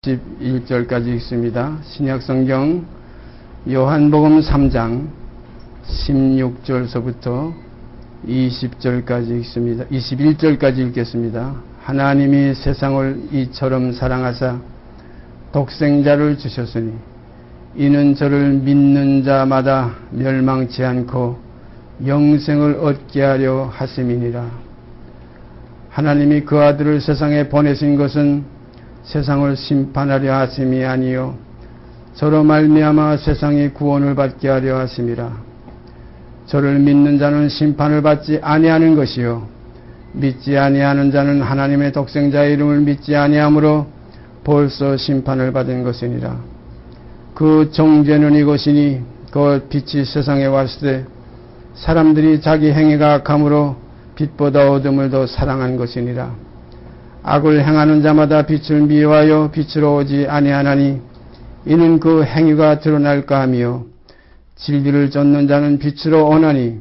11절까지 읽습니다. 신약성경 요한복음 3장 16절서부터 20절까지 읽습니다. 21절까지 읽겠습니다. 하나님이 세상을 이처럼 사랑하사 독생자를 주셨으니 이는 저를 믿는 자마다 멸망치 않고 영생을 얻게 하려 하심이니라. 하나님이 그 아들을 세상에 보내신 것은 세상을 심판하려 하심이 아니요 저로 말미암아 세상이 구원을 받게 하려 하심이라. 저를 믿는 자는 심판을 받지 아니하는 것이요 믿지 아니하는 자는 하나님의 독생자의 이름을 믿지 아니하므로 벌써 심판을 받은 것이니라. 그 정죄는 이것이니 그 빛이 세상에 왔을 때 사람들이 자기 행위가 악함으로 빛보다 어둠을 더 사랑한 것이니라. 악을 행하는 자마다 빛을 미워하여 빛으로 오지 아니하나니 이는 그 행위가 드러날까 하며 진리를 쫓는 자는 빛으로 오나니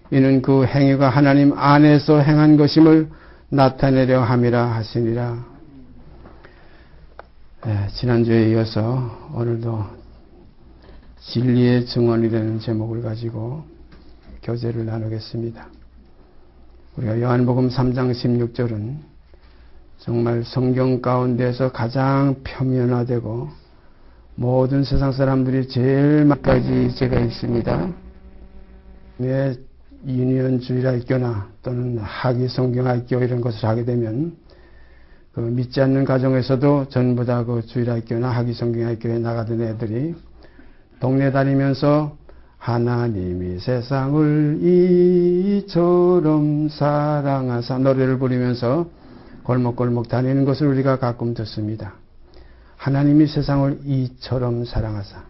이는 그 행위가 하나님 안에서 행한 것임을 나타내려 함이라 하시니라. 지난주에 이어서 오늘도 진리의 증언이 되는 제목을 가지고 교제를 나누겠습니다. 우리가 요한복음 3장 16절은 정말 성경 가운데서 가장 표면화되고 모든 세상 사람들이 제일 막까지 제가 있습니다. 내 유니온 주일학교나 또는 학위 성경학교 이런 것을 하게 되면 그 믿지 않는 가정에서도 전부 다 그 주일학교나 학위 성경학교에 나가던 애들이 동네 다니면서 하나님이 세상을 이처럼 사랑하사 노래를 부르면서 골목골목 다니는 것을 우리가 가끔 듣습니다. 하나님이 세상을 이처럼 사랑하사.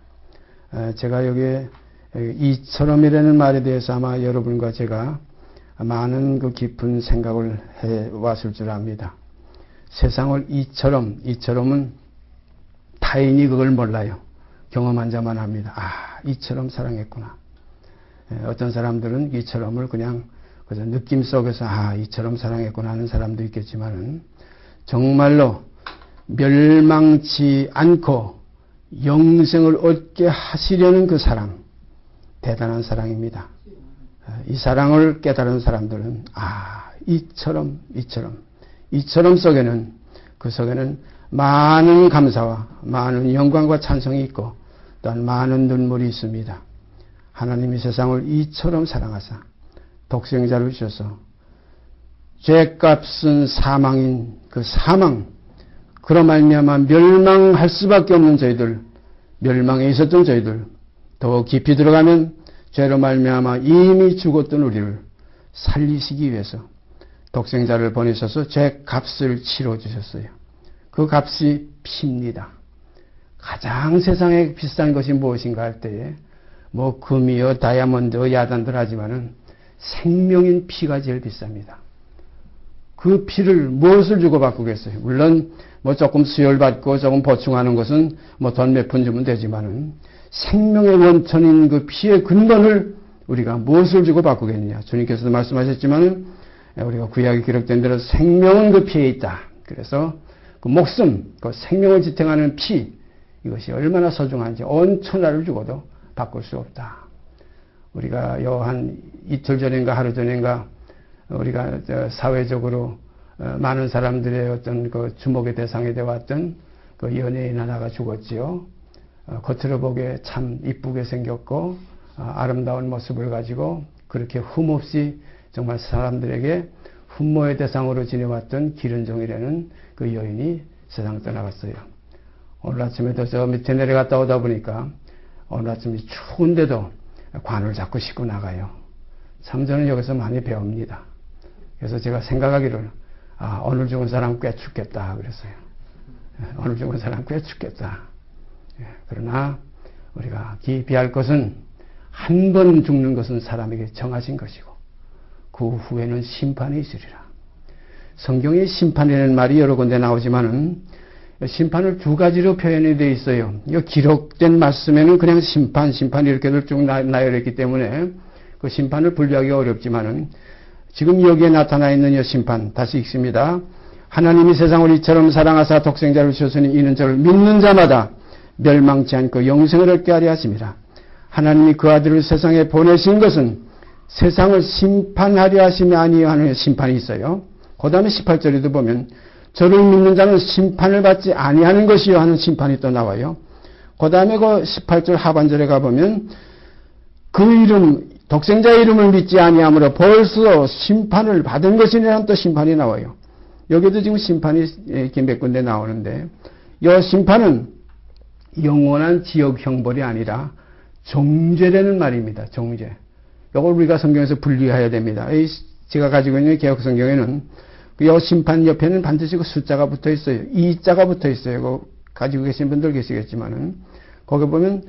제가 여기에 이처럼이라는 말에 대해서 아마 여러분과 제가 많은 그 깊은 생각을 해왔을 줄 압니다. 세상을 이처럼은 타인이 그걸 몰라요. 경험한 자만 합니다. 이처럼 사랑했구나. 어떤 사람들은 이처럼을 그냥 그래서 느낌 속에서 이처럼 사랑했구나 하는 사람도 있겠지만은 정말로 멸망치 않고 영생을 얻게 하시려는 그 사랑, 대단한 사랑입니다. 이 사랑을 깨달은 사람들은 이처럼 속에는 그 속에는 많은 감사와 많은 영광과 찬송이 있고 또한 많은 눈물이 있습니다. 하나님이 세상을 이처럼 사랑하사 독생자를 주셔서 죄값은 사망인 그 사망, 그로 말미암아 멸망할 수밖에 없는 저희들, 멸망에 있었던 저희들, 더 깊이 들어가면 죄로 말미암아 이미 죽었던 우리를 살리시기 위해서 독생자를 보내셔서 죄값을 치러주셨어요. 그 값이 피입니다. 가장 세상에 비싼 것이 무엇인가 할 때에 뭐 금이요 다이아몬드요 야단들 하지만은 생명인 피가 제일 비쌉니다. 그 피를 무엇을 주고 바꾸겠어요? 물론 뭐 조금 수혈받고 조금 보충하는 것은 뭐 돈 몇 푼 주면 되지만은 생명의 원천인 그 피의 근본을 우리가 무엇을 주고 바꾸겠느냐? 주님께서도 말씀하셨지만은 우리가 구약에 기록된 대로 생명은 그 피에 있다. 그래서 그 목숨, 그 생명을 지탱하는 피, 이것이 얼마나 소중한지 온 천하를 주고도 바꿀 수 없다. 우리가 한 이틀 전인가 하루 전인가 우리가 사회적으로 많은 사람들의 어떤 그 주목의 대상이 되어왔던 그 연예인 하나가 죽었지요. 겉으로 보기에 참 이쁘게 생겼고 아름다운 모습을 가지고 그렇게 흠없이 정말 사람들에게 흠모의 대상으로 지내왔던 기른종이라는 그 여인이 세상 떠나갔어요. 오늘 아침에도 저 밑에 내려갔다 오다 보니까 오늘 아침에 추운데도 관을 잡고 씻고 나가요. 참 저는 여기서 많이 배웁니다. 그래서 제가 생각하기를 오늘 죽은 사람 꽤 춥겠다 그랬어요. 오늘 죽은 사람 꽤 춥겠다. 그러나 우리가 기피할 것은 한 번 죽는 것은 사람에게 정하신 것이고 그 후에는 심판이 있으리라. 성경에 심판이라는 말이 여러 군데 나오지만은 심판을 두 가지로 표현이 되어 있어요. 이 기록된 말씀에는 그냥 심판 이렇게들 쭉 나열했기 때문에 그 심판을 분류하기가 어렵지만은 지금 여기에 나타나 있는 이 심판, 다시 읽습니다. 하나님이 세상을 이처럼 사랑하사 독생자를 주셨으니 이는 저를 믿는 자마다 멸망치 않고 영생을 얻게 하려 하심이라. 하나님이 그 아들을 세상에 보내신 것은 세상을 심판하려 하심이 아니요 하는 심판이 있어요. 그 다음에 18절에도 보면 저를 믿는 자는 심판을 받지 아니하는 것이요 하는 심판이 또 나와요. 그 다음에 그 18절 하반절에 가보면 그 이름, 독생자의 이름을 믿지 아니하므로 벌써 심판을 받은 것이라는 또 심판이 나와요. 여기도 지금 심판이 이렇게 몇 군데 나오는데 이 심판은 영원한 지옥 형벌이 아니라 정죄라는 말입니다. 정죄. 이걸 우리가 성경에서 분리해야 됩니다. 제가 가지고 있는 개혁 성경에는 이 심판 옆에는 반드시 그 숫자가 붙어 있어요. 이자가 붙어 있어요. 가지고 계신 분들 계시겠지만은 거기 보면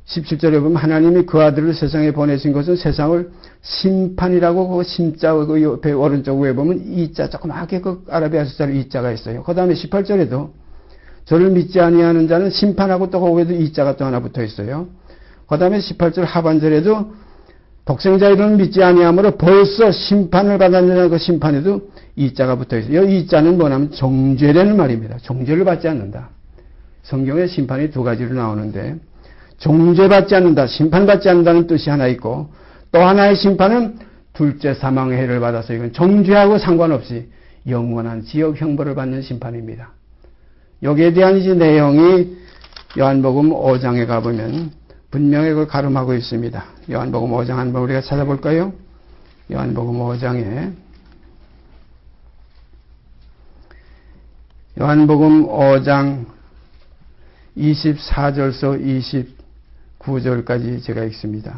17절에 보면 하나님이 그 아들을 세상에 보내신 것은 세상을 심판이라고 그 심자 그 옆에 오른쪽 위에 보면 이자 조그맣게 그 아라비아 숫자로 이자가 있어요. 그 다음에 18절에도 저를 믿지 아니하는 자는 심판하고 또 거기에도 이자가 또 하나 붙어 있어요. 그 다음에 18절 하반절에도 독생자 이름을 믿지 아니하므로 벌써 심판을 받았느냐는 그 심판에도 이자가 붙어 있어요. 이 이자는 뭐냐면 정죄라는 말입니다. 정죄를 받지 않는다. 성경에 심판이 두 가지로 나오는데 정죄받지 않는다, 심판받지 않는다는 뜻이 하나 있고 또 하나의 심판은 둘째 사망의 해를 받아서 이건 정죄하고 상관없이 영원한 지옥 형벌을 받는 심판입니다. 여기에 대한 이제 내용이 요한복음 5장에 가보면 분명히 그걸 가름하고 있습니다. 요한복음 5장 한번 우리가 찾아볼까요? 요한복음 5장에 요한복음 5장 24절서 29절까지 제가 읽습니다.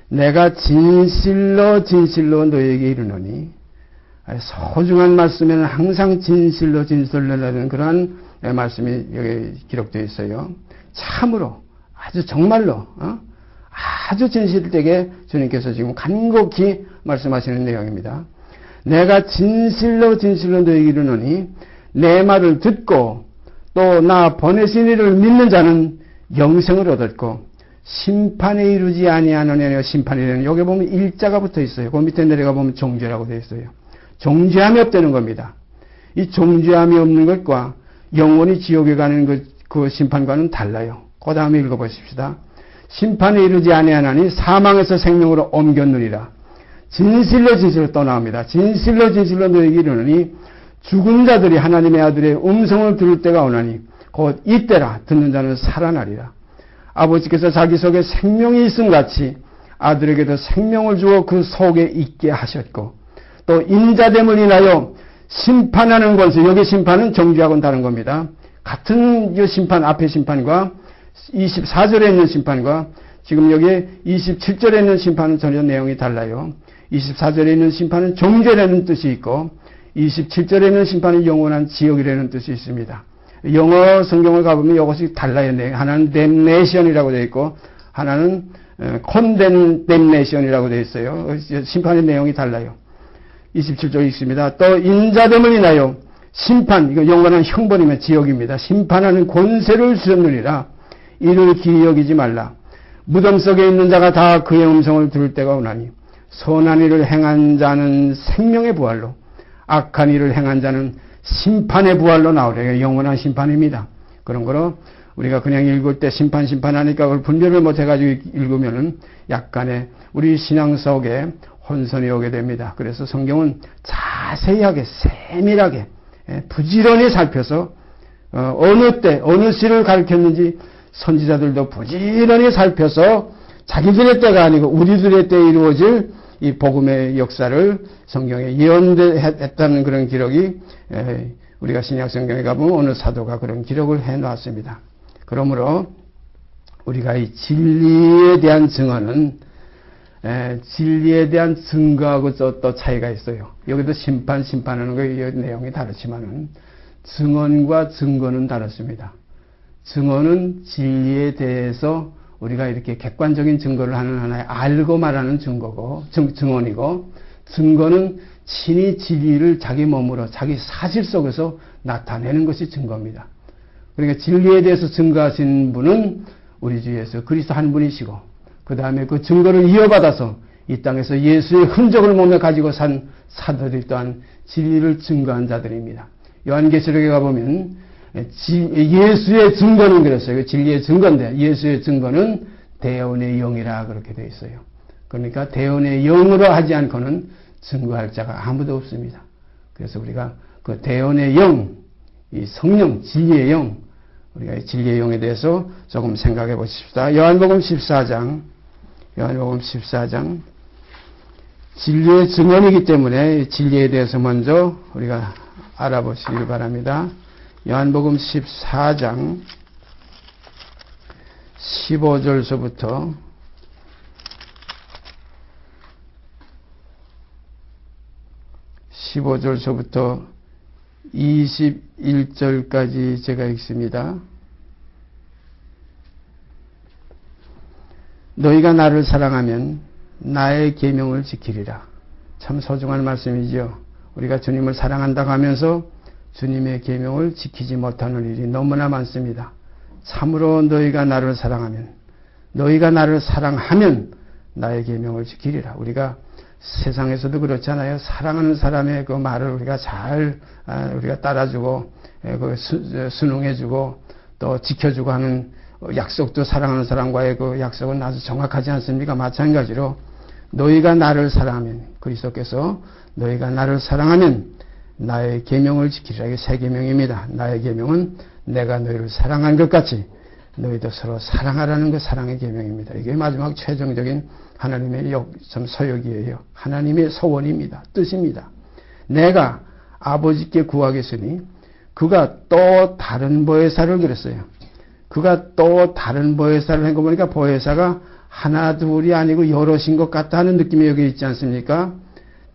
내가 진실로 진실로 너에게 이르노니 소중한 말씀에는 항상 진실로 진실로라는 그러한 말씀이 여기 기록되어 있어요. 참으로 아주 정말로 아주 진실되게 주님께서 지금 간곡히 말씀하시는 내용입니다. 내가 진실로 진실로 너에게 이르노니 내 말을 듣고 또 나 보내신 이를 믿는 자는 영생을 얻었고 심판에 이르지 아니하느냐. 심판이라는 여기 보면 일자가 붙어 있어요. 그 밑에 내려가 보면 정죄라고 되어 있어요. 정죄함이 없다는 겁니다. 이 정죄함이 없는 것과 영원히 지옥에 가는 그 심판과는 달라요. 그 다음에 읽어보십시다. 심판에 이르지 아니하나니 사망에서 생명으로 옮겼느니라. 진실로 진실로 또 나옵니다. 진실로 진실로 너에게 이르노니 죽은 자들이 하나님의 아들의 음성을 들을 때가 오나니 곧 이때라. 듣는 자는 살아나리라. 아버지께서 자기 속에 생명이 있음 같이 아들에게도 생명을 주어 그 속에 있게 하셨고 또 인자됨을 인하여 심판하는 권세. 여기 심판은 정죄하고는 다른 겁니다. 같은 이 심판, 앞의 심판과 24절에 있는 심판과 지금 여기 27절에 있는 심판은 전혀 내용이 달라요. 24절에 있는 심판은 정죄라는 뜻이 있고 27절에 있는 심판은 영원한 지옥이라는 뜻이 있습니다. 영어 성경을 가보면 이것이 달라요. 하나는 damnation이라고 되어 있고 하나는 condemnation이라고 되어 있어요. 심판의 내용이 달라요. 27절 있습니다. 또 인자됨을 인하여 심판, 이거 영원한 형벌이면 지옥입니다. 심판하는 권세를 주셨느니라. 이를 기이 여기지 말라. 무덤 속에 있는 자가 다 그의 음성을 들을 때가 오나니 선한 일을 행한 자는 생명의 부활로 악한 일을 행한 자는 심판의 부활로 나오래요. 영원한 심판입니다. 그런 거로 우리가 그냥 읽을 때 심판하니까 그걸 분별을 못해가지고 읽으면은 약간의 우리 신앙 속에 혼선이 오게 됩니다. 그래서 성경은 자세하게 세밀하게 부지런히 살펴서 어느 때 어느 시를 가르쳤는지 선지자들도 부지런히 살펴서 자기들의 때가 아니고 우리들의 때에 이루어질 이 복음의 역사를 성경에 예언했다는 그런 기록이 우리가 신약 성경에 가보면 어느 사도가 그런 기록을 해놨습니다. 그러므로 우리가 이 진리에 대한 증언은 진리에 대한 증거하고 또 차이가 있어요. 여기도 심판하는 거 내용이 다르지만은 증언과 증거는 다릅니다. 증언은 진리에 대해서 우리가 이렇게 객관적인 증거를 하는 하나의 알고 말하는 증언이고 증거는 친히 진리를 자기 몸으로 자기 사실 속에서 나타내는 것이 증거입니다. 그러니까 진리에 대해서 증거하신 분은 우리 주 예수 그리스도 한 분이시고 그 다음에 그 증거를 이어받아서 이 땅에서 예수의 흔적을 몸에 가지고 산 사도들 또한 진리를 증거한 자들입니다. 요한계시록에 가보면 예수의 증거는 그랬어요. 진리의 증거인데 예수의 증거는 대언의 영이라 그렇게 되어 있어요. 그러니까 대언의 영으로 하지 않고는 증거할 자가 아무도 없습니다. 그래서 우리가 그 대언의 영, 이 성령, 진리의 영, 우리가 진리의 영에 대해서 조금 생각해 보십시다. 요한복음 14장, 진리의 증언이기 때문에 진리에 대해서 먼저 우리가 알아보시길 바랍니다. 요한복음 14장 15절서부터 21절까지 제가 읽습니다. 너희가 나를 사랑하면 나의 계명을 지키리라. 참 소중한 말씀이죠. 우리가 주님을 사랑한다고 하면서 주님의 계명을 지키지 못하는 일이 너무나 많습니다. 참으로 너희가 나를 사랑하면 나의 계명을 지키리라. 우리가 세상에서도 그렇잖아요. 사랑하는 사람의 그 말을 우리가 우리가 따라주고 순응해주고 또 지켜주고 하는 약속도 사랑하는 사람과의 그 약속은 아주 정확하지 않습니까? 마찬가지로 너희가 나를 사랑하면, 그리스도께서 너희가 나를 사랑하면 나의 계명을 지키리라. 이게 새 계명입니다. 나의 계명은 내가 너희를 사랑한 것 같이 너희도 서로 사랑하라는 그 사랑의 계명입니다. 이게 마지막 최종적인 하나님의 서역이에요. 하나님의 서원입니다. 뜻입니다. 내가 아버지께 구하겠으니 그가 또 다른 보혜사를 그랬어요. 그가 또 다른 보혜사를 한 거 보니까 보혜사가 하나 둘이 아니고 여럿인 것 같다 하는 느낌이 여기 있지 않습니까?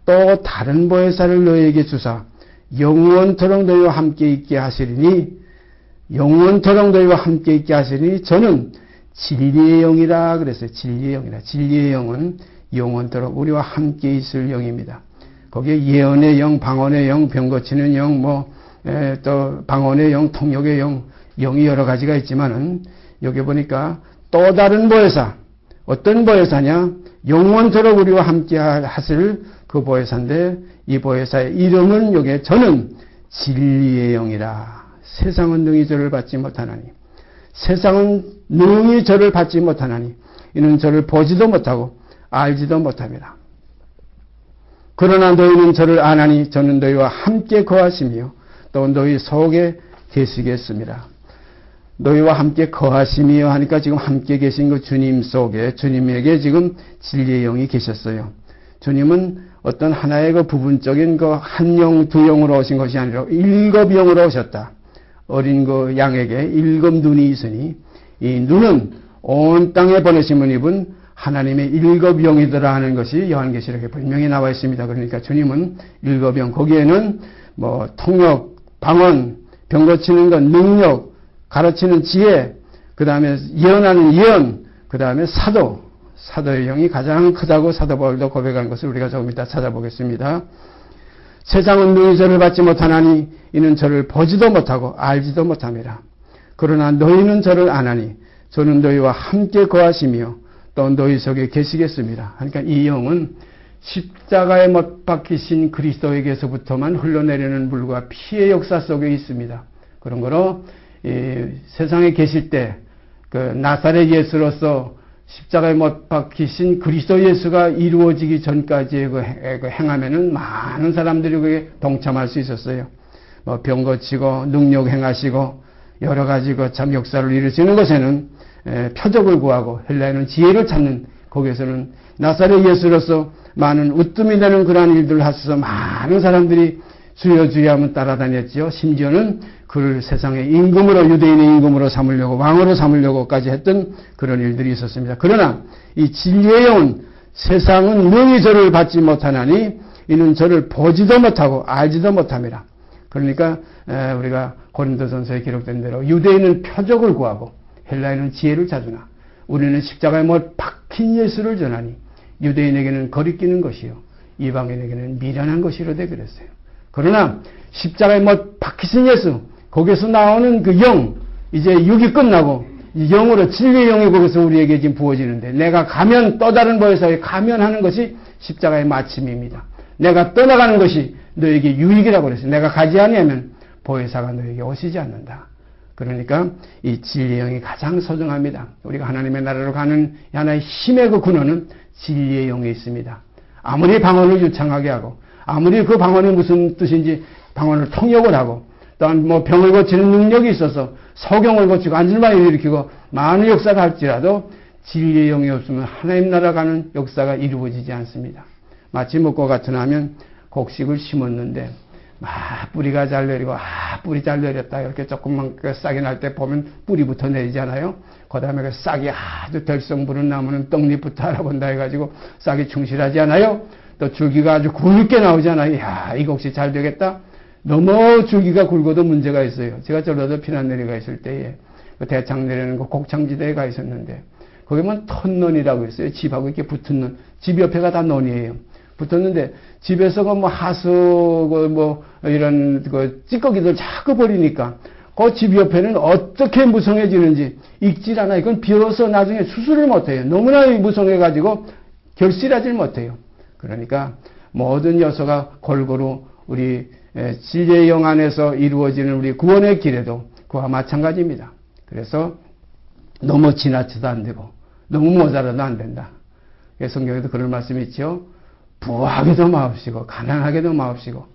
또 다른 보혜사를 너희에게 주사 영원토록 너희와 함께 있게 하시리니 저는 진리의 영이라 그랬어요. 진리의 영이라. 진리의 영은 영원토록 우리와 함께 있을 영입니다. 거기에 예언의 영, 방언의 영, 병 고치는 영, 또 방언의 영, 통역의 영, 영이 여러 가지가 있지만은 여기 보니까 또 다른 보혜사, 어떤 보혜사냐? 영원토록 우리와 함께 하실 그 보혜사인데 이 보혜사의 이름은 여기에 저는 진리의 영이라. 세상은 능히 저를 받지 못하나니, 세상은 능히 저를 받지 못하나니 이는 저를 보지도 못하고 알지도 못합니다. 그러나 너희는 저를 아나니 저는 너희와 함께 거하시며 또 너희 속에 계시겠습니다. 너희와 함께 거하시며 하니까 지금 함께 계신 그 주님 속에, 주님에게 지금 진리의 영이 계셨어요. 주님은 어떤 하나의 그 부분적인 그 한 영, 두 영으로 오신 것이 아니라 일곱 영으로 오셨다. 어린 그 양에게 일곱 눈이 있으니 이 눈은 온 땅에 보내심을 입은 하나님의 일곱 영이더라 하는 것이 요한계시록에 분명히 나와 있습니다. 그러니까 주님은 일곱 영, 거기에는 통역, 방언, 병 고치는 것, 능력, 가르치는 지혜, 그 다음에 예언하는 예언, 그 다음에 사도의 영이 가장 크다고 사도 바울도 고백한 것을 우리가 조금 이따 찾아보겠습니다. 세상은 능히 저를 받지 못하나니 이는 저를 보지도 못하고 알지도 못함이라. 그러나 너희는 저를 아나니 저는 너희와 함께 거하시며 또 너희 속에 계시겠습니다. 그러니까 이 영은 십자가에 못 박히신 그리스도에게서부터만 흘러내리는 물과 피의 역사 속에 있습니다. 그런 거로 세상에 계실 때 그 나사렛 예수로서 십자가에 못 박히신 그리스도 예수가 이루어지기 전까지의 그 행함에는 많은 사람들이 그에 동참할 수 있었어요. 병 고치고 능력 행하시고 여러 가지 그 참 역사를 이루시는 것에는 표적을 구하고 헬라에는 지혜를 찾는, 거기에서는 나사렛 예수로서 많은 으뜸이 되는 그러한 일들을 하셔서 많은 사람들이 주여 주여 하면 따라다녔지요. 심지어는 그를 세상의 임금으로, 유대인의 임금으로 삼으려고, 왕으로 삼으려고까지 했던 그런 일들이 있었습니다. 그러나 이 진리의 영은 세상은 능히 저를 받지 못하나니 이는 저를 보지도 못하고 알지도 못함이라. 그러니까 우리가 고린도전서에 기록된 대로 유대인은 표적을 구하고 헬라인은 지혜를 찾으나 우리는 십자가에 못 박힌 예수를 전하니 유대인에게는 거리끼는 것이요 이방인에게는 미련한 것이로되 그랬어요. 그러나 십자가에 못 박히신 예수, 거기에서 나오는 그 영, 이제 육이 끝나고 영으로 진리의 영이 거기서 우리에게 지금 부어지는데, 내가 가면 또 다른 보혜사에 가면하는 것이 십자가의 마침입니다. 내가 떠나가는 것이 너에게 유익이라고 그랬어요. 내가 가지 아니하면 보혜사가 너에게 오시지 않는다. 그러니까 이 진리의 영이 가장 소중합니다. 우리가 하나님의 나라로 가는 하나의 힘의 그 근원은 진리의 영에 있습니다. 아무리 방언을 유창하게 하고, 아무리 그 방언이 무슨 뜻인지 방언을 통역을 하고, 또한 뭐 병을 고치는 능력이 있어서 소경을 고치고 안질만을 일으키고 많은 역사를 할지라도 진리의 영이 없으면 하나님 나라 가는 역사가 이루어지지 않습니다. 마치 먹고 같은 하면 곡식을 심었는데 막 뿌리가 잘 내리고 뿌리 잘 내렸다 이렇게 조금만 싹이 날 때 보면 뿌리부터 내리잖아요. 그 다음에 그 싹이 아주 될성 부른 나무는 떡잎부터 알아본다 해가지고 싹이 충실하지 않아요. 또 줄기가 아주 굵게 나오잖아요. 이야, 이 곡식 잘 되겠다. 너무 줄기가 굵어도 문제가 있어요. 제가 전라도 피난내리가 있을 때에 그 대창 내리는 그 곡창지대에 가 있었는데 거기 보면 톳논이라고 있어요. 집하고 이렇게 붙은 논. 집 옆에가 다 논이에요. 붙었는데 집에서 그 뭐 하수 뭐 이런 그 찌꺼기들 자꾸 버리니까 그 집 옆에는 어떻게 무성해지는지 익질 않아. 이건 비어서 나중에 수술을 못해요. 너무나 무성해가지고 결실하질 못해요. 그러니까 모든 요소가 골고루 우리 진리의 영 안에서 이루어지는 우리 구원의 길에도 그와 마찬가지입니다. 그래서 너무 지나쳐도 안 되고 너무 모자라도 안 된다. 성경에도 그런 말씀이 있죠. 부하게도 마옵시고 가난하게도 마옵시고,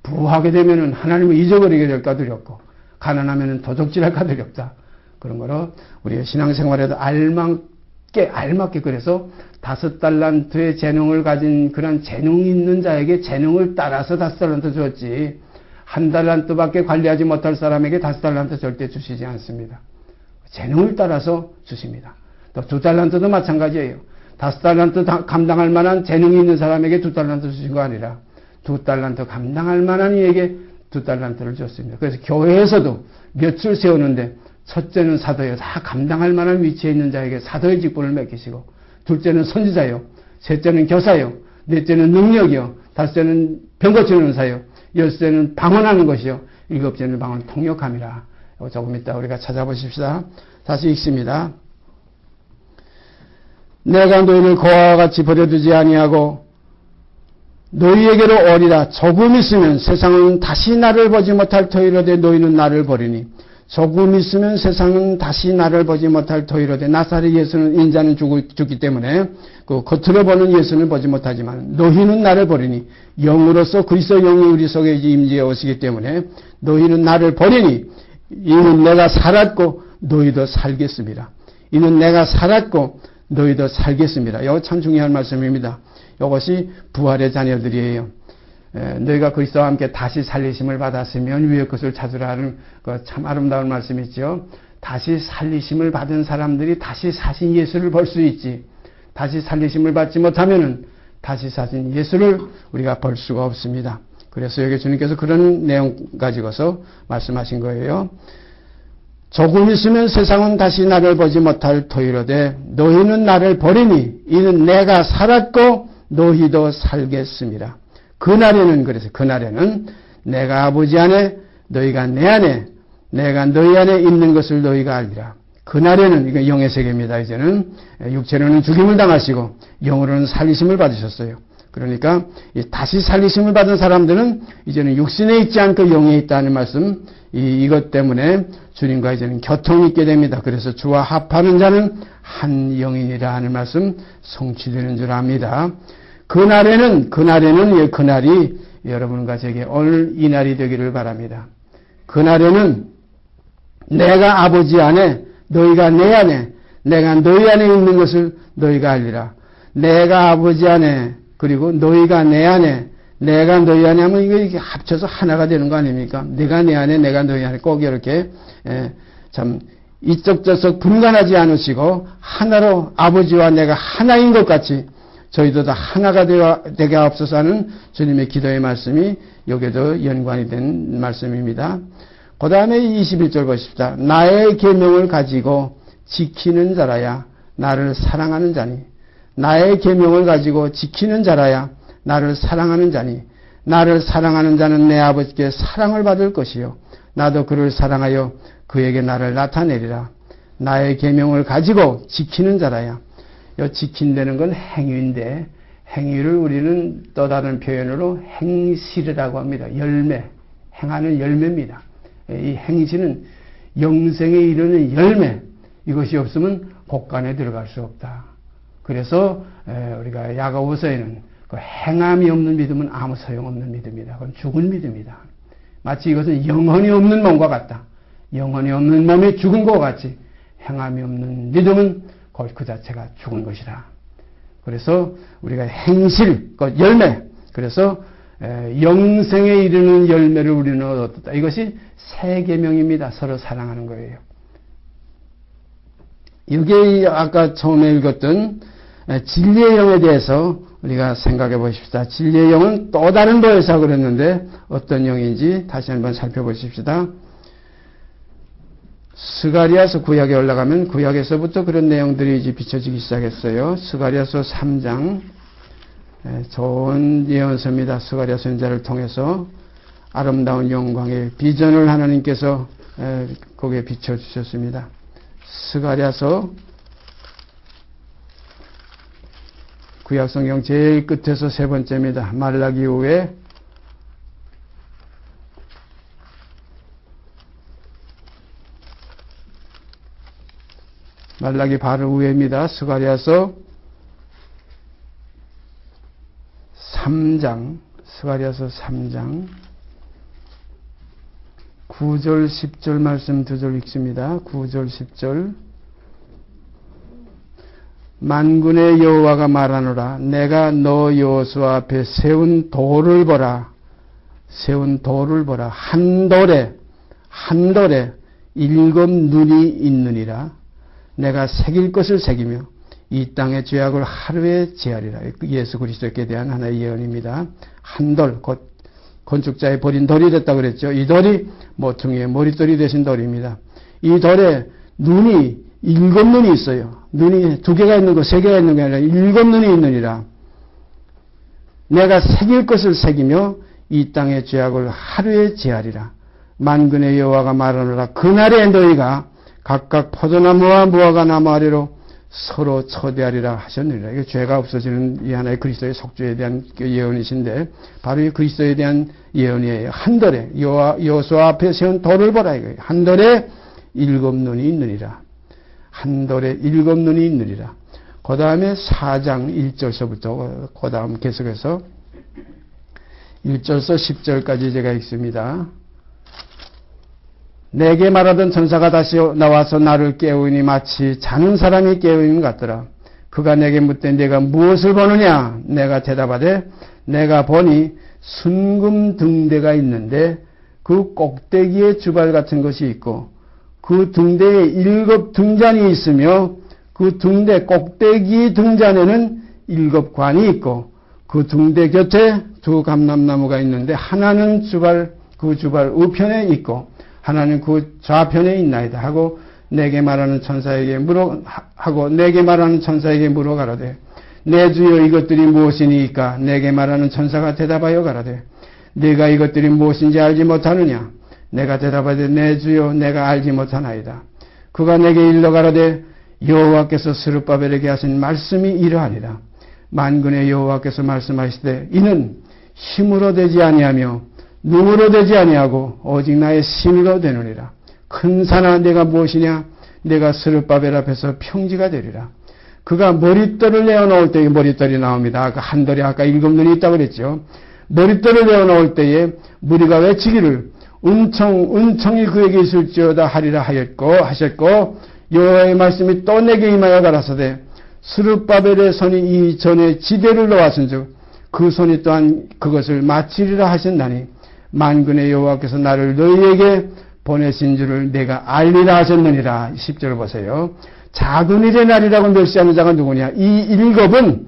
부하게 되면은 하나님을 잊어버리게 될까 두렵고 가난하면은 도적질할까 두렵다. 그런 거로 우리의 신앙생활에도 알맞게 그래서 5달란트의 재능을 가진 그런 재능이 있는 자에게 재능을 따라서 5달란트 줬지 1달란트밖에 관리하지 못할 사람에게 5달란트 절대 주시지 않습니다. 재능을 따라서 주십니다. 또 2달란트도 마찬가지예요. 5달란트 감당할 만한 재능이 있는 사람에게 2달란트 주신 거 아니라 2달란트 감당할 만한 이에게 2달란트를 줬습니다. 그래서 교회에서도 몇을 세우는데 첫째는 사도요. 다 감당할 만한 위치에 있는 자에게 사도의 직분을 맡기시고, 둘째는 선지자요, 셋째는 교사요, 넷째는 능력이요, 다섯째는 병 고치는 은사요, 열째는 방언하는 것이요, 일곱째는 방언 통역함이라. 조금 이따 우리가 찾아보십시다. 다시 읽습니다. 내가 너희를 고아와 같이 버려두지 아니하고 너희에게로 오리라. 조금 있으면 세상은 다시 나를 보지 못할 터이로되 너희는 나를 보리니, 조금 있으면 세상은 다시 나를 보지 못할 터이로되, 나사렛 예수는 인자는 죽기 때문에 그 겉으로 보는 예수는 보지 못하지만 너희는 나를 보리니, 영으로서 그리스도 영이 우리 속에 임재해 오시기 때문에 너희는 나를 보리니, 이는 내가 살았고 너희도 살겠습니다. 이는 내가 살았고 너희도 살겠습니다. 이거 참 중요한 말씀입니다. 이것이 부활의 자녀들이에요. 너희가 그리스도와 함께 다시 살리심을 받았으면 위의 것을 찾으라 하는 그 참 아름다운 말씀이죠. 다시 살리심을 받은 사람들이 다시 사신 예수를 볼 수 있지, 다시 살리심을 받지 못하면은 다시 사신 예수를 우리가 볼 수가 없습니다. 그래서 여기 주님께서 그런 내용 가지고서 말씀하신 거예요. 조금 있으면 세상은 다시 나를 보지 못할 터이로되 너희는 나를 보리니, 이는 내가 살았고 너희도 살겠습니다. 그날에는, 그래서 그날에는 내가 아버지 안에 너희가 내 안에, 내가 너희 안에 있는 것을 너희가 알리라. 그날에는, 이건 영의 세계입니다. 이제는 육체로는 죽임을 당하시고 영으로는 살리심을 받으셨어요. 그러니까 다시 살리심을 받은 사람들은 이제는 육신에 있지 않고 영에 있다는 말씀, 이것 때문에 주님과 이제는 교통이 있게 됩니다. 그래서 주와 합하는 자는 한 영이니라 하는 말씀 성취되는 줄 압니다. 그날이 여러분과 제게 오늘 이 날이 되기를 바랍니다. 그날에는 내가 아버지 안에, 너희가 내 안에, 내가 너희 안에 있는 것을 너희가 알리라. 내가 아버지 안에, 그리고 너희가 내 안에, 내가 너희 안에 하면 이게 합쳐서 하나가 되는 거 아닙니까? 내가 내 안에, 내가 너희 안에 꼭 이렇게 참 이쪽 저쪽 분간하지 않으시고 하나로 아버지와 내가 하나인 것 같이 저희도 다 하나가 되게 하옵소서 하는 주님의 기도의 말씀이 여기에도 연관이 된 말씀입니다. 그 다음에 21절 보십시다. 나의 계명을 가지고 지키는 자라야 나를 사랑하는 자니, 나의 계명을 가지고 지키는 자라야 나를 사랑하는 자니, 나를 사랑하는 자는 내 아버지께 사랑을 받을 것이요 나도 그를 사랑하여 그에게 나를 나타내리라. 나의 계명을 가지고 지키는 자라야. 지킨다는 건 행위인데 행위를 우리는 또 다른 표현으로 행실이라고 합니다. 열매, 행하는 열매입니다. 이 행실은 영생에 이르는 열매, 이것이 없으면 곳간에 들어갈 수 없다. 그래서 우리가 야고보서에는 그 행함이 없는 믿음은 아무 소용없는 믿음이다. 그건 죽은 믿음이다. 마치 이것은 영혼이 없는 몸과 같다. 영혼이 없는 몸이 죽은 것과 같이 행함이 없는 믿음은 그 자체가 죽은 것이다. 그래서 우리가 행실, 그 열매, 그래서 영생에 이르는 열매를 우리는 얻었다. 이것이 새 계명입니다. 서로 사랑하는 거예요. 이게 아까 처음에 읽었던 진리의 영에 대해서 우리가 생각해 보십시다. 진리의 영은 또 다른 도에서 그랬는데 어떤 영인지 다시 한번 살펴보십시다. 스가랴서 구약에 올라가면 구약에서부터 그런 내용들이 이제 비춰지기 시작했어요. 스가랴서 3장, 좋은 예언서입니다. 스가랴 선지자를 통해서 아름다운 영광의 비전을 하나님께서 거기에 비춰주셨습니다. 스가랴서 구약성경 제일 끝에서 세 번째입니다. 말라기 이후에 말라기 바로 후에입니다. 스가랴서 3장, 스가랴서 3장 9절 10절 말씀 두 절 읽습니다. 9절 10절 만군의 여호와가 말하노라 내가 너 여호수아 앞에 세운 돌을 보라. 세운 돌을 보라. 한 돌에 일곱 눈이 있느니라. 내가 새길 것을 새기며 이 땅의 죄악을 하루에 제하리라. 예수 그리스도께 대한 하나의 예언입니다. 한 돌, 곧 건축자의 버린 돌이 됐다고 그랬죠. 이 돌이 모퉁이의 머릿돌이 되신 돌입니다. 이 돌에 눈이 일곱 눈이 있어요. 눈이 두 개가 있는 거, 세 개가 있는 게 아니라 일곱 눈이 있느니라. 내가 새길 것을 새기며 이 땅의 죄악을 하루에 제하리라. 만군의 여호와가 말하노라. 그날에 너희가 각각 포도나무와 무화과 나무 아래로 서로 처대하리라 하셨느니라. 이게 죄가 없어지는 이 하나의 그리스도의 속죄에 대한 예언이신데 바로 이 그리스도에 대한 예언이에요. 한 돌에 여호수아 앞에 세운 돌을 보라 이거예요. 한 돌에 일곱 눈이 있느니라. 한 돌에 일곱 눈이 있느니라. 그 다음에 4장 1절서부터 그 다음 계속해서 1절서 10절까지 제가 읽습니다. 내게 말하던 천사가 다시 나와서 나를 깨우니 마치 자는 사람이 깨우는 것 같더라. 그가 내게 묻되 내가 무엇을 보느냐? 내가 대답하되 내가 보니 순금 등대가 있는데 그 꼭대기에 주발 같은 것이 있고 그 등대에 일곱 등잔이 있으며 그 등대 꼭대기 등잔에는 일곱 관이 있고 그 등대 곁에 두 감람나무가 있는데 하나는 그 주발 우편에 있고 하나는 그 좌편에 있나이다 하고 내게 말하는 천사에게 물어 가라되 내 주여 이것들이 무엇이니까? 내게 말하는 천사가 대답하여 가라되 네가 이것들이 무엇인지 알지 못하느냐? 내가 대답하되 내 주여 내가 알지 못하나이다. 그가 내게 일러 가라되 여호와께서 스룹바벨에게 하신 말씀이 이러하니라. 만군의 여호와께서 말씀하시되 이는 힘으로 되지 아니하며 눈으로 되지 아니하고 오직 나의 심으로 되느니라. 큰 산아 내가 무엇이냐? 내가 스룹바벨 앞에서 평지가 되리라. 그가 머릿돌을 내어놓을 때에 머릿돌이 나옵니다. 한 돌에 아까 일곱 눈이 있다고 그랬죠. 머릿돌을 내어놓을 때에 무리가 외치기를 은총이 그에게 있을지어다 하리라 하셨고 여호와의 말씀이 또 내게 임하여 가라사대 스룹바벨의 손이 이 전에 지대를 놓았은즉 그 손이 또한 그것을 마치리라 하셨나니 만군의 여호와께서 나를 너희에게 보내신 줄을 내가 알리라 하셨느니라. 10절 보세요. 작은 일의 날이라고 멸시하는 자가 누구냐? 이 일곱은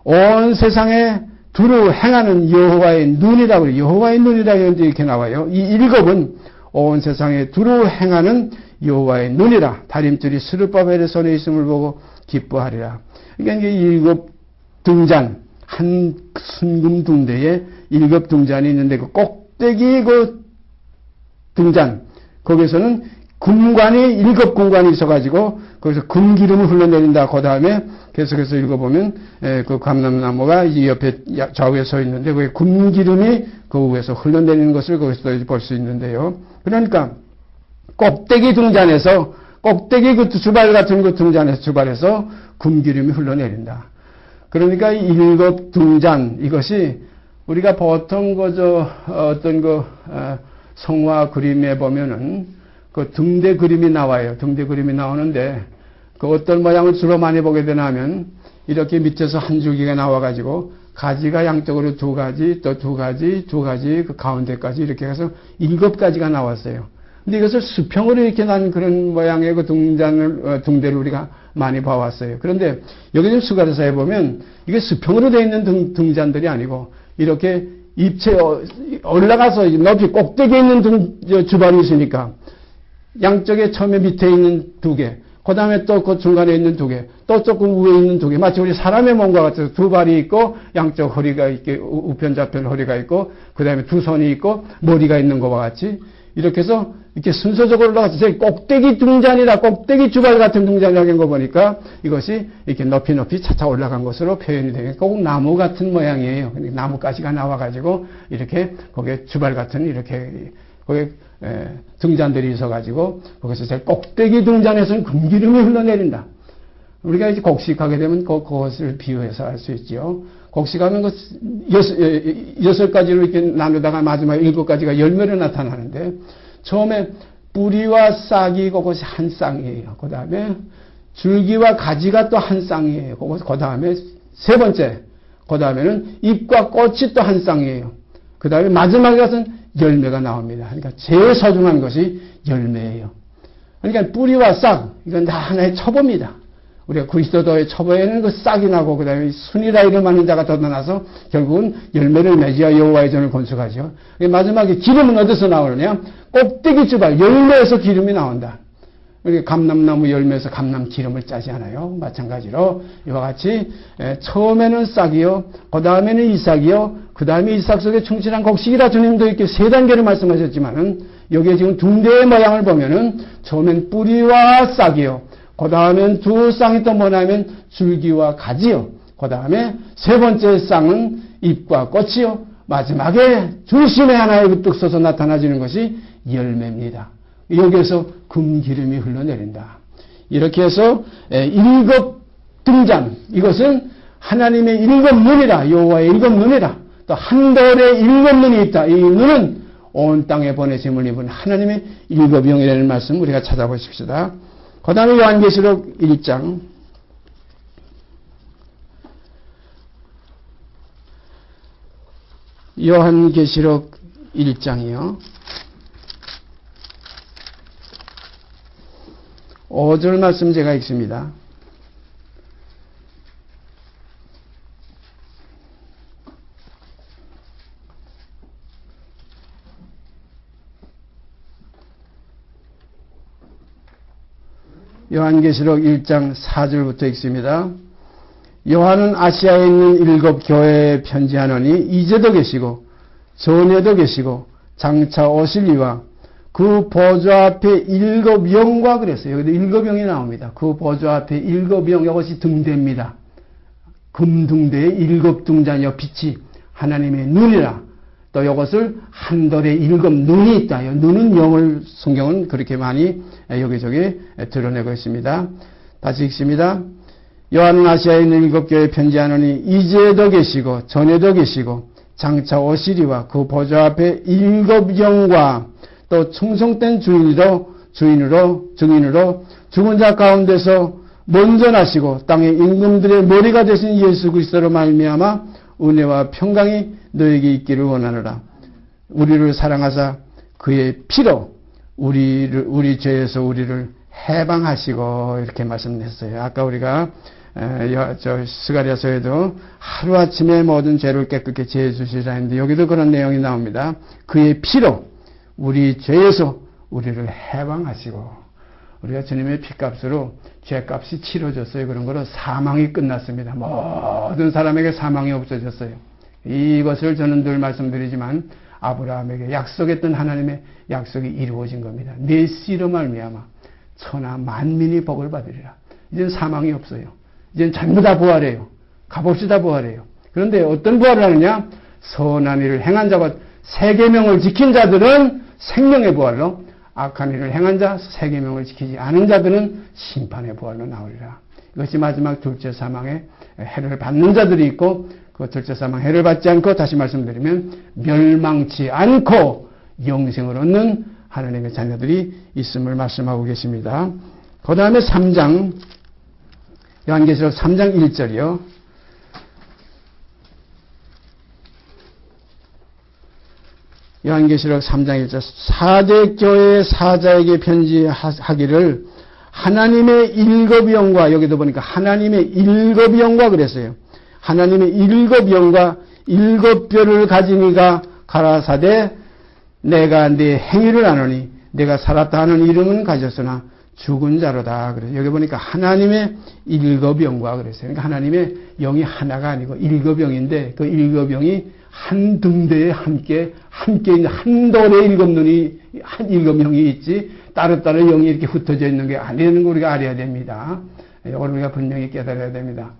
온 세상에 두루 행하는 여호와의 눈이라고 해요. 여호와의 눈이라고 이렇게 나와요. 이 일곱은 온 세상에 두루 행하는 여호와의 눈이라. 다림줄이 스룹바벨의 손에 있음을 보고 기뻐하리라. 그러니까 이게 일곱 등잔, 한 순금 등대에 일곱 등잔이 있는데 그 꼭대기 그 등잔, 거기서는 금관이 7금관이 있어가지고 거기서 금기름을 흘러내린다. 그 다음에 계속해서 읽어보면 그 감람나무가 이 옆에 좌우에 서 있는데 그 금기름이 그 위에서 흘러내리는 것을 거기서 볼 수 있는데요. 그러니까 꼭대기 등잔에서 꼭대기 그 주발 같은 그 등잔에서 주발에서 금기름이 흘러내린다. 그러니까 7 등잔 이것이 우리가 보통 어떤 성화 그림에 보면은 그 등대 그림이 나와요. 등대 그림이 나오는데 그 어떤 모양을 주로 많이 보게 되나 하면 이렇게 밑에서 한 줄기가 나와가지고 가지가 양쪽으로 2가지 또 2가지 2가지 그 가운데까지 이렇게 해서 7가지가 나왔어요. 근데 이것을 수평으로 이렇게 난 그런 모양의 그 등대를 우리가 많이 봐왔어요. 그런데 여기 지금 수가대사에 보면 이게 수평으로 되어 있는 등잔들이 아니고 이렇게 입체 올라가서 높이 꼭대기에 있는 주발이 있으니까 양쪽에 처음에 밑에 있는 2개, 그 다음에 또 그 중간에 있는 2개, 또 조금 위에 있는 2개, 마치 우리 사람의 몸과 같아서 2발이 있고 양쪽 허리가 있게 우편좌편 허리가 있고 그 다음에 2 손이 있고 머리가 있는 것과 같이 이렇게 해서 이렇게 순서적으로 올라가서 저희 꼭대기 등잔이라 꼭대기 주발 같은 등잔이라고 한 거 보니까 이것이 이렇게 높이 차차 올라간 것으로 표현이 되니까 꼭 나무 같은 모양이에요. 나무가지가 나와가지고 이렇게 거기에 주발 같은 이렇게 거기에 등잔들이 있어가지고 거기서 제일 꼭대기 등잔에서는 금기름이 흘러내린다. 우리가 이제 곡식하게 되면 그것을 비유해서 할 수 있죠. 곡식하면 그 6가지로 이렇게 나누다가 마지막 7가지가 열매로 나타나는데 처음에 뿌리와 싹이 그것이 한 쌍이에요. 그 다음에 줄기와 가지가 또 한 쌍이에요. 그 다음에 세 번째, 그 다음에는 잎과 꽃이 또 한 쌍이에요. 그 다음에 마지막에 가서는 열매가 나옵니다. 그러니까 제일 소중한 것이 열매예요. 그러니까 뿌리와 싹, 이건 다 하나의 첩보입니다. 우리가 그리스도의 첩보에는 그 싹이 나고, 그 다음에 순이라 이름하는 자가 덧나서 결국은 열매를 맺어야 여호와의 전을 건축하죠. 마지막에 기름은 어디서 나오느냐? 꼭대기 주발, 열매에서 기름이 나온다. 감람나무 열매에서 감람 기름을 짜지 않아요. 마찬가지로 이와 같이 처음에는 싹이요, 그 다음에는 이삭이요, 그 다음에 이삭 속에 충실한 곡식이라 주님도 이렇게 3단계를 말씀하셨지만은 여기에 지금 등대의 모양을 보면은 처음엔 뿌리와 싹이요, 그 다음엔 2 쌍이 또 뭐냐면 줄기와 가지요, 그 다음에 3번째 쌍은 잎과 꽃이요, 마지막에 중심에 하나의 우뚝 서서 나타나지는 것이 열매입니다. 여기에서 금기름이 흘러내린다. 이렇게 해서 7 등잔, 이것은 하나님의 7 눈이라, 여호와의 7 눈이라, 또 한 돌에 7 눈이 있다. 이 눈은 온 땅에 보내심을 입은 하나님의 7 영이라는 말씀 우리가 찾아보십시다. 그 다음에 요한계시록 1장 요한계시록 1장이요. 5절 말씀 제가 읽습니다. 요한계시록 1장 4절부터 읽습니다. 요한은 아시아에 있는 7 교회에 편지하노니 이제도 계시고 전에도 계시고 장차 오실 이와 그 보좌 앞에 7 영과 그랬어요. 여기도 7 영이 나옵니다. 그 보좌 앞에 7 영, 이것이 등대입니다. 금등대의 7 등잔이요, 빛이 하나님의 눈이라. 또 이것을 한 돌에 7 눈이 있다. 눈은 영을 성경은 그렇게 많이 여기저기 드러내고 있습니다. 다시 읽습니다. 요한은 아시아에 있는 7 교회에 편지하노니 이제도 계시고 전에도 계시고 장차 오시리와 그 보좌 앞에 7 영과 또 충성된 증인으로 죽은 자 가운데서 먼저 나시고 땅의 임금들의 머리가 되신 예수 그리스도로 말미암아 은혜와 평강이 너에게 있기를 원하노라. 우리를 사랑하사 그의 피로 우리 죄에서 우리를 해방하시고, 이렇게 말씀했어요. 아까 우리가 스가랴서에도 하루아침에 모든 죄를 깨끗게 제해 주시라 했는데 여기도 그런 내용이 나옵니다. 그의 피로 우리 죄에서 우리를 해방하시고, 우리가 주님의 피값으로 죄값이 치러졌어요. 그런 거로 사망이 끝났습니다. 모든 사람에게 사망이 없어졌어요. 이것을 저는 늘 말씀드리지만 아브라함에게 약속했던 하나님의 약속이 이루어진 겁니다. 내 씨로 말미암아 천하 만민이 복을 받으리라. 이젠 사망이 없어요. 이젠 전부 다 부활해요. 값없이 다 부활해요. 그런데 어떤 부활을 하느냐? 선한 일을 행한 자와 세계명을 지킨 자들은 생명의 부활로, 악한 일을 행한 자, 세계명을 지키지 않은 자들은 심판의 부활로 나오리라. 이것이 마지막 둘째 사망의 해를 받는 자들이 있고, 그 둘째 사망 해를 받지 않고, 다시 말씀드리면 멸망치 않고 영생을 얻는 하나님의 자녀들이 있음을 말씀하고 계십니다. 그 다음에 3장, 요한계시록 3장 1절이요. 요한계시록 3장 1절, 사대 교회 사자에게 편지하기를 하나님의 일곱 영과, 여기도 보니까 하나님의 일곱 영과 그랬어요. 하나님의 일곱 영과 일곱 뼈를 가진 이가 가라사대 내가 네 행위를 아노니 내가 살았다 하는 이름은 가졌으나 죽은 자로다. 그래서 여기 보니까 하나님의 일곱 영과 그랬어요. 그러니까 하나님의 영이 하나가 아니고 일곱 영인데 그 일곱 영이 한 등대에 함께 있는 한 돌에 일곱 눈이 한 일곱 영이 있지 따로따로 영이 이렇게 흩어져 있는 게 아니라는 걸 우리가 알아야 됩니다. 이걸 우리가 분명히 깨달아야 됩니다.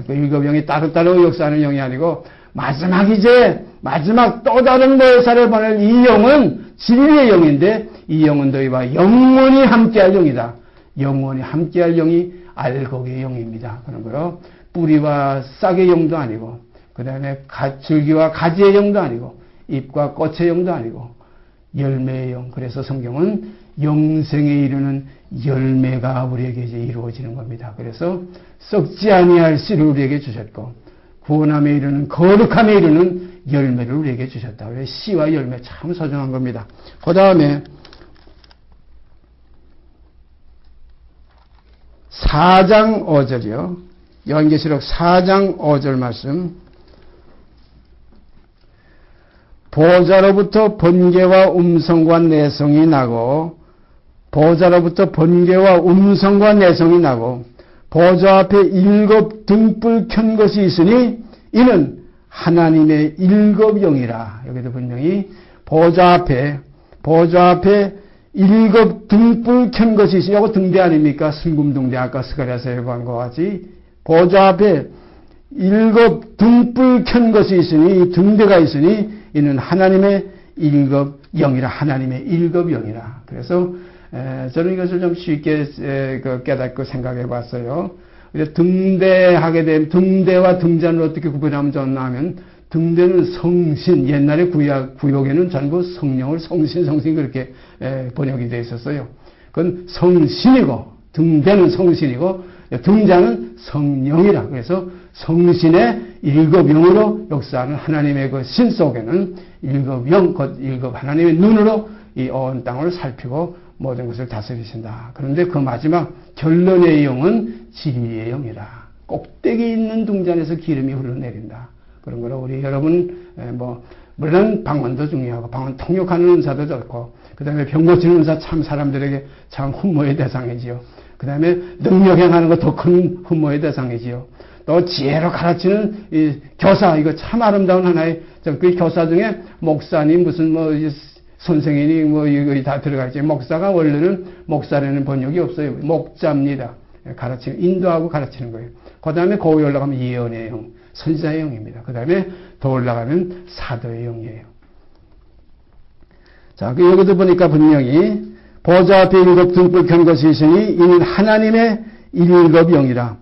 그 일곱 영이 따로따로 역사하는 영이 아니고 마지막 또 다른 모해사를 보낼 이 영은 진리의 영인데 이 영은 너희와 영원히 함께할 영이다. 영원히 함께할 영이 알곡의 영입니다. 그런 거로 뿌리와 싹의 영도 아니고 그 다음에 줄기와 가지의 영도 아니고 잎과 꽃의 영도 아니고 열매의 영. 그래서 성경은 영생에 이르는 열매가 우리에게 이제 이루어지는 겁니다. 그래서 썩지 아니할 씨를 우리에게 주셨고 구원함에 이르는 거룩함에 이르는 열매를 우리에게 주셨다. 그래서 씨와 열매 참 소중한 겁니다. 그 다음에 4장 5절이요. 요한계시록 4장 5절 말씀. 보좌로부터 번개와 음성과 내성이 나고 보좌로부터 번개와 음성과 내성이 나고 보좌 앞에 일곱 등불 켠 것이 있으니 이는 하나님의 일곱 영이라. 여기도 분명히 보좌 앞에 일곱 등불 켠 것이 있으니 이거 등대 아닙니까? 순금등대 아까 스가랴서 예고한 것 같이 보좌 앞에 일곱 등불 켠 것이 있으니 이 등대가 있으니 이는 하나님의 일곱 영이라. 하나님의 일곱 영이라. 그래서 저는 이것을 좀 쉽게 깨닫고 생각해 봤어요. 등대하게 되면 등대와 등잔을 어떻게 구분하면 좋나 하면 등대는 성신, 옛날에 구역에는 전부 성령을 성신 그렇게 번역이 되어 있었어요. 그건 성신이고 등대는 성신이고 등잔은 성령이라. 그래서 성신의 일곱 영으로 역사하는 하나님의 그 신 속에는 일곱 영, 곧 일곱 하나님의 눈으로 이 온 땅을 살피고 모든 것을 다스리신다. 그런데 그 마지막 결론의 영은 진리의 영이라. 꼭대기 있는 등잔에서 기름이 흘러내린다. 그런 거로 우리 여러분 물론 방언도 중요하고 방언 통역하는 은사도 좋고 그 다음에 병 고치는 은사 참 사람들에게 참 흠모의 대상이지요. 그 다음에 능력 행하는 거 더 큰 흠모의 대상이지요. 또 지혜로 가르치는 이 교사, 이거 참 아름다운 하나의 그 교사 중에 목사님 무슨 선생님이 이거 다 들어가 있지. 목사가 원래는 목사라는 번역이 없어요. 목자입니다. 가르치는, 인도하고 가르치는 거예요. 그 다음에 거기 올라가면 예언의 영, 선지자의 영입니다. 그 다음에 더 올라가면 사도의 영이에요. 자, 여기도 보니까 분명히 보좌 앞에 일곱 등불 켠 것이 있으니 이는 하나님의 일곱 영이라.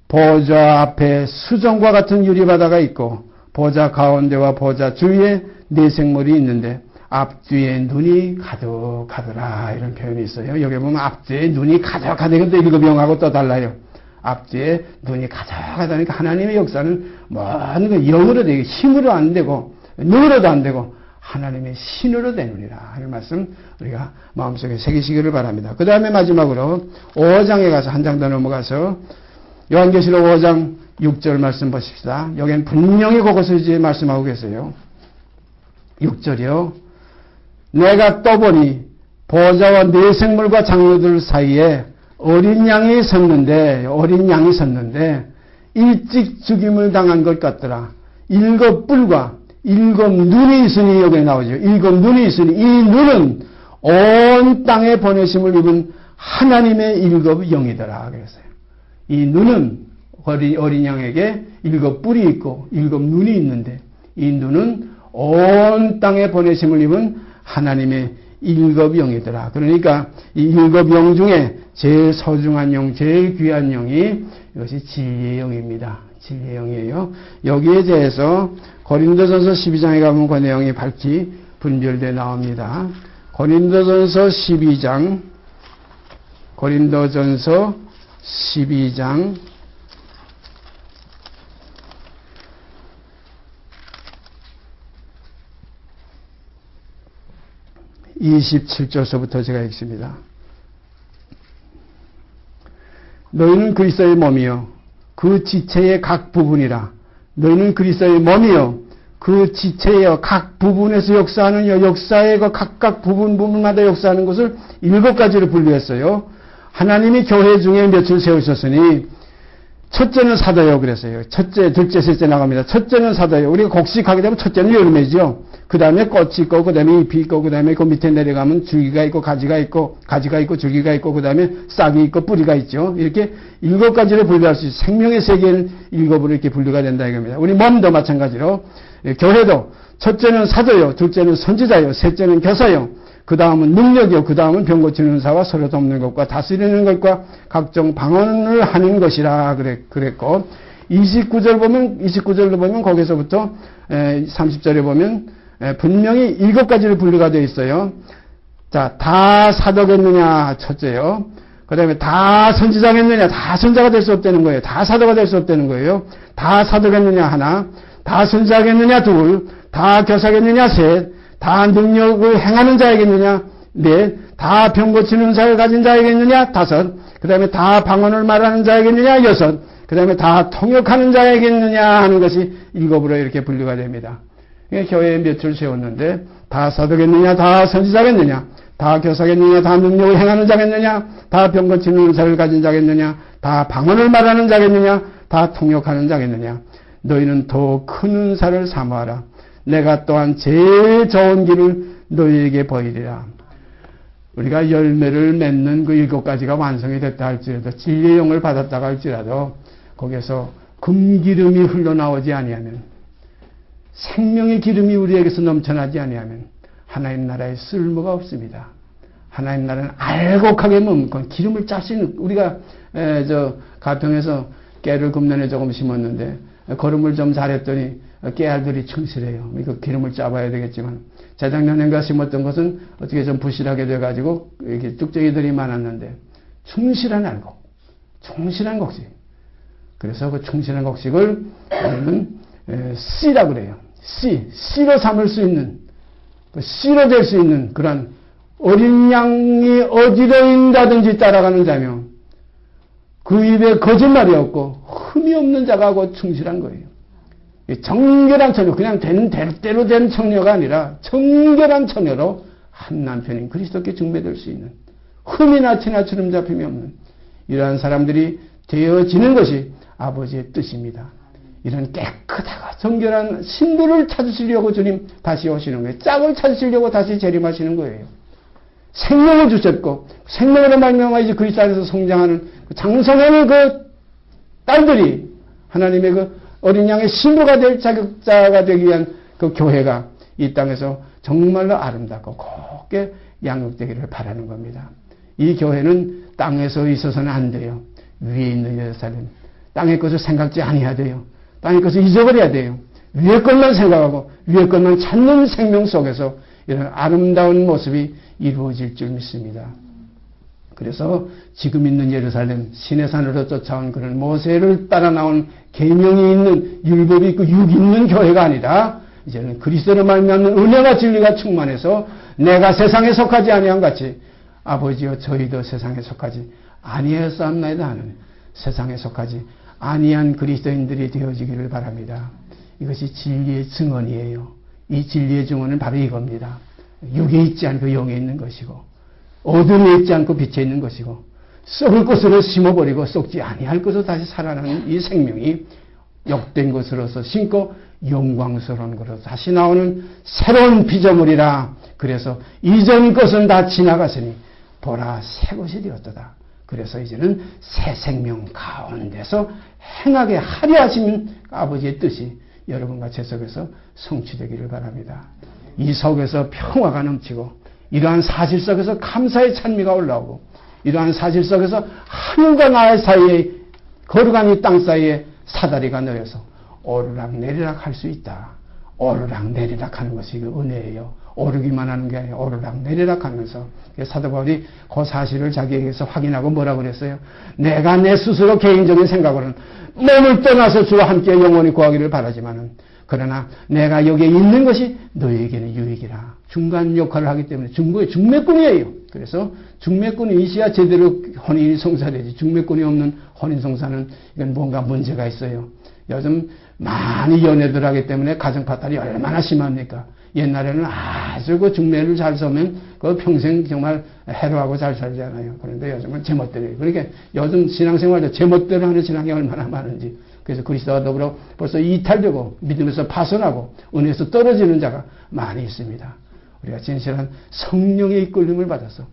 보좌 앞에 수정과 같은 유리바다가 있고 보좌 가운데와 보좌 주위에 네 생물이 있는데 앞뒤에 눈이 가득하더라. 이런 표현이 있어요. 여기 보면 앞뒤에 눈이 가득하다니까 일곱 영하고 또 달라요. 앞뒤에 눈이 가득하다니까 하나님의 역사는 뭔가 영으로 되고 힘으로 안 되고 눈으로도 안 되고 하나님의 신으로 되느니라 하는 말씀 우리가 마음속에 새기시기를 바랍니다. 그 다음에 마지막으로 5장에 가서 한 장 더 넘어가서 요한계시록 5장 6절 말씀 보십시다. 여기는 분명히 그것을 이제 말씀하고 계세요. 6절이요. 내가 또 보니 보좌와 네 생물과 장로들 사이에 어린 양이 섰는데 일찍 죽임을 당한 것 같더라. 일곱 뿔과 일곱 눈이 있으니 여기에 나오죠. 일곱 눈이 있으니 이 눈은 온 땅에 보내심을 입은 하나님의 일곱 영이더라 그랬어요. 이 눈은 어린 양에게 일곱 뿔이 있고 일곱 눈이 있는데 이 눈은 온 땅에 보내심을 입은 하나님의 일곱 영이더라. 그러니까 이 일곱 영 중에 제일 소중한 영, 제일 귀한 영이 이것이 진리의 영입니다. 진리의 영이에요. 여기에 대해서 고린도전서 12장에 가면 그 내용이 밝히 분별되어 나옵니다. 고린도전서 12장 27절서부터 제가 읽습니다. 너희는 그리스도의 몸이요 그 지체의 각 부분이라. 너희는 그리스도의 몸이요 그 지체의 각 부분에서 역사하는 역사의 그 각각 부분마다 역사하는 것을 일곱 가지로 분류했어요. 하나님이 교회 중에 몇을 세우셨으니 첫째는 사도요 그랬어요. 첫째, 둘째, 셋째 나갑니다. 첫째는 사도요. 우리가 곡식하게 되면 첫째는 열매죠. 그 다음에 꽃이 있고, 그 다음에 잎이 있고, 그 다음에 그 밑에 내려가면 줄기가 있고, 가지가 있고, 줄기가 있고, 그 다음에 싹이 있고, 뿌리가 있죠. 이렇게 일곱 가지로 분류할 수 있어요. 생명의 세계는 일곱으로 이렇게 분류가 된다 이겁니다. 우리 몸도 마찬가지로 교회도 첫째는 사도요, 둘째는 선지자요, 셋째는 교사요, 그 다음은 능력이요, 그 다음은 병 고치는 은사와 서로 돕는 것과 다스리는 것과 각종 방언을 하는 것이라 그랬고 29절도 보면 거기서부터 30절에 보면 분명히 일곱 가지로 분류가 되어 있어요. 자, 다 사도겠느냐 첫째요. 그 다음에 다 선지자겠느냐, 다 선자가 될 수 없다는 거예요. 다 사도가 될 수 없다는 거예요. 다 사도겠느냐 하나, 다 선지자겠느냐 둘, 다 교사겠느냐 셋, 다 능력을 행하는 자이겠느냐 넷, 다 병 고치는 자를 가진 자이겠느냐 다섯, 그 다음에 다 방언을 말하는 자이겠느냐 여섯, 그 다음에 다 통역하는 자이겠느냐 하는 것이 일곱으로 이렇게 분류가 됩니다. 교회에 몇을 세웠는데 다 사도겠느냐, 다 선지자겠느냐, 다 교사겠느냐, 다 능력을 행하는 자겠느냐, 다 병 고치는 자를 가진 자겠느냐, 다 방언을 말하는 자겠느냐, 다 통역하는 자겠느냐. 너희는 더 큰 은사를 사모하라. 내가 또한 제일 좋은 길을 너희에게 보이리라. 우리가 열매를 맺는 그 일곱 가지가 완성이 됐다 할지라도, 진리의 영을 받았다고 할지라도 거기에서 금기름이 흘러나오지 아니하면, 생명의 기름이 우리에게서 넘쳐나지 아니하면 하나님 나라에 쓸모가 없습니다. 하나님 나라는 알곡하게 머금고 기름을 짤 수 있는, 우리가 가평에서 깨를 금년에 조금 심었는데 거름을 좀 잘했더니 깨알들이 충실해요. 이거 기름을 짜봐야 되겠지만, 재작년인가 심었던 것은 어떻게 좀 부실하게 돼가지고 이렇게 뚝쟁이들이 많았는데, 충실한 알곡, 충실한 곡식. 그래서 그 충실한 곡식을 우리는 씨라 그래요. 씨로 삼을 수 있는, 씨로 될 수 있는 그런 어린 양이 어디로 인다든지 따라가는 자며, 그 입에 거짓말이 없고 흠이 없는 자가 곧 충실한 거예요. 정결한 처녀, 그냥 대로 된 처녀가 아니라 정결한 처녀로 한 남편인 그리스도께 중매될 수 있는, 흠이나 티나 주름 잡힘이 없는 이러한 사람들이 되어지는 것이 아버지의 뜻입니다. 이런 깨끗하고 정결한 신부를 찾으시려고 주님 다시 오시는 거예요. 짝을 찾으시려고 다시 재림하시는 거예요. 생명을 주셨고, 생명으로 말미암아 이제 그리스도 안에서 성장하는 장성하는 그 딸들이 하나님의 그 어린 양의 신부가 될 자격자가 되기 위한 그 교회가 이 땅에서 정말로 아름답고 곱게 양육되기를 바라는 겁니다. 이 교회는 땅에서 있어서는 안 돼요. 위에 있는 예루살렘, 땅의 것을 생각지 아니해야 돼요. 땅의 것을 잊어버려야 돼요. 위의 것만 생각하고 위의 것만 찾는 생명 속에서 이런 아름다운 모습이 이루어질 줄 믿습니다. 그래서 지금 있는 예루살렘, 시내산으로 쫓아온 그런 모세를 따라 나온 계명이 있는, 율법이 있고 육 있는 교회가 아니라 이제는 그리스도로 말미암는 은혜와 진리가 충만해서 내가 세상에 속하지 아니한 같이 아버지여 저희도 세상에 속하지 아니하였사옵나이다 하는, 세상에 속하지 아니한 그리스도인들이 되어지기를 바랍니다. 이것이 진리의 증언이에요. 이 진리의 증언은 바로 이겁니다. 육에 있지 않고 영에 있는 것이고, 어둠에 있지 않고 빛에 있는 것이고, 썩을 것으로 심어버리고 썩지 아니할 것으로 다시 살아나는 이 생명이 욕된 것으로서 신고 영광스러운 것으로 다시 나오는 새로운 피조물이라. 그래서 이전 것은 다 지나갔으니 보라 새 것이 되었도다. 그래서 이제는 새 생명 가운데서 행하게 하려 하시는 아버지의 뜻이 여러분과 제 속에서 성취되기를 바랍니다. 이 속에서 평화가 넘치고 이러한 사실 속에서 감사의 찬미가 올라오고 이러한 사실 속에서 하늘과 나의 사이에 거룩한 이 땅 사이에 사다리가 놓여서 오르락내리락 할 수 있다. 오르락내리락 하는 것이 그 은혜예요. 오르기만 하는 게 아니라 오르락내리락 하면서 사도 바울이 그 사실을 자기에게서 확인하고 뭐라고 그랬어요? 내가 내 스스로 개인적인 생각으로는 몸을 떠나서 주와 함께 영원히 구하기를 바라지만은 그러나 내가 여기에 있는 것이 너희에게는 유익이라. 중간 역할을 하기 때문에 중매꾼이에요. 그래서 중매꾼이 있어야 제대로 혼인이 성사되지. 중매꾼이 없는 혼인 성사는 이건 뭔가 문제가 있어요. 요즘 많이 연애들 하기 때문에 가정 파탈이 얼마나 심합니까? 옛날에는 아주 그 중매를 잘 서면 그 평생 정말 해로하고 잘 살잖아요. 그런데 요즘은 제멋대로. 그러니까 요즘 신앙생활도 제멋대로 하는 신앙이 얼마나 많은지. 그래서 그리스도와 더불어 벌써 이탈되고 믿음에서 파손하고 은혜에서 떨어지는 자가 많이 있습니다. 우리가 진실한 성령의 이끌림을 받아서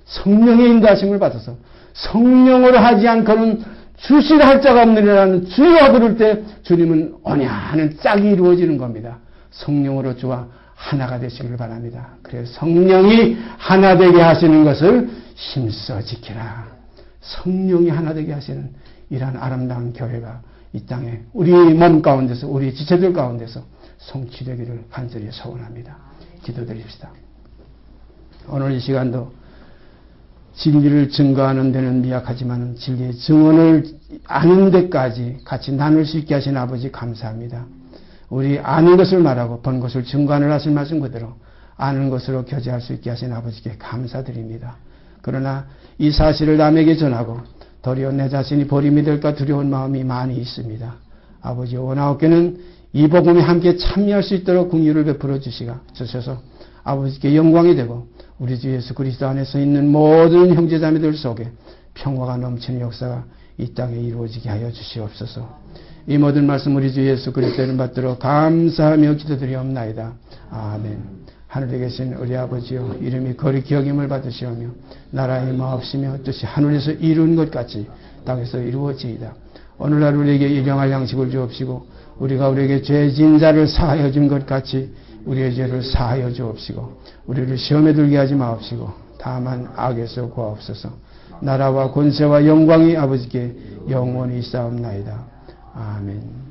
성령의 인도하심을 받아서 성령으로 하지 않고는 주시할 자가 없느냐라는 주여 부를 때 주님은 오냐 하는 짝이 이루어지는 겁니다. 성령으로 주와 하나가 되시기를 바랍니다. 그래서 성령이 하나 되게 하시는 것을 힘써 지키라. 성령이 하나 되게 하시는 이러한 아름다운 교회가 이 땅에 우리 몸 가운데서 우리 지체들 가운데서 성취되기를 간절히 소원합니다. 기도드립시다. 오늘 이 시간도 진리를 증거하는 데는 미약하지만 진리의 증언을 아는 데까지 같이 나눌 수 있게 하신 아버지 감사합니다. 우리 아는 것을 말하고 본 것을 증거하는 하신 말씀 그대로 아는 것으로 교제할 수 있게 하신 아버지께 감사드립니다. 그러나 이 사실을 남에게 전하고 도리어 내 자신이 버림이 될까 두려운 마음이 많이 있습니다. 아버지 원하옵게는 이 복음에 함께 참여할 수 있도록 긍휼을 베풀어 주셔서 아버지께 영광이 되고 우리 주 예수 그리스도 안에서 있는 모든 형제자매들 속에 평화가 넘치는 역사가 이 땅에 이루어지게 하여 주시옵소서. 이 모든 말씀 우리 주 예수 그리스도를 받들어 감사하며 기도드리옵나이다. 아멘. 하늘에 계신 우리 아버지여, 이름이 거룩히 여김을 받으시오며 나라의 마옵시며 뜻이 하늘에서 이룬 것 같이 땅에서 이루어지이다. 오늘날 우리에게 일용할 양식을 주옵시고 우리가 우리에게 죄진 자를 사하여 준 것 같이 우리의 죄를 사하여 주옵시고 우리를 시험에 들게 하지 마옵시고 다만 악에서 구하옵소서. 나라와 권세와 영광이 아버지께 영원히 있사옵나이다. 아멘.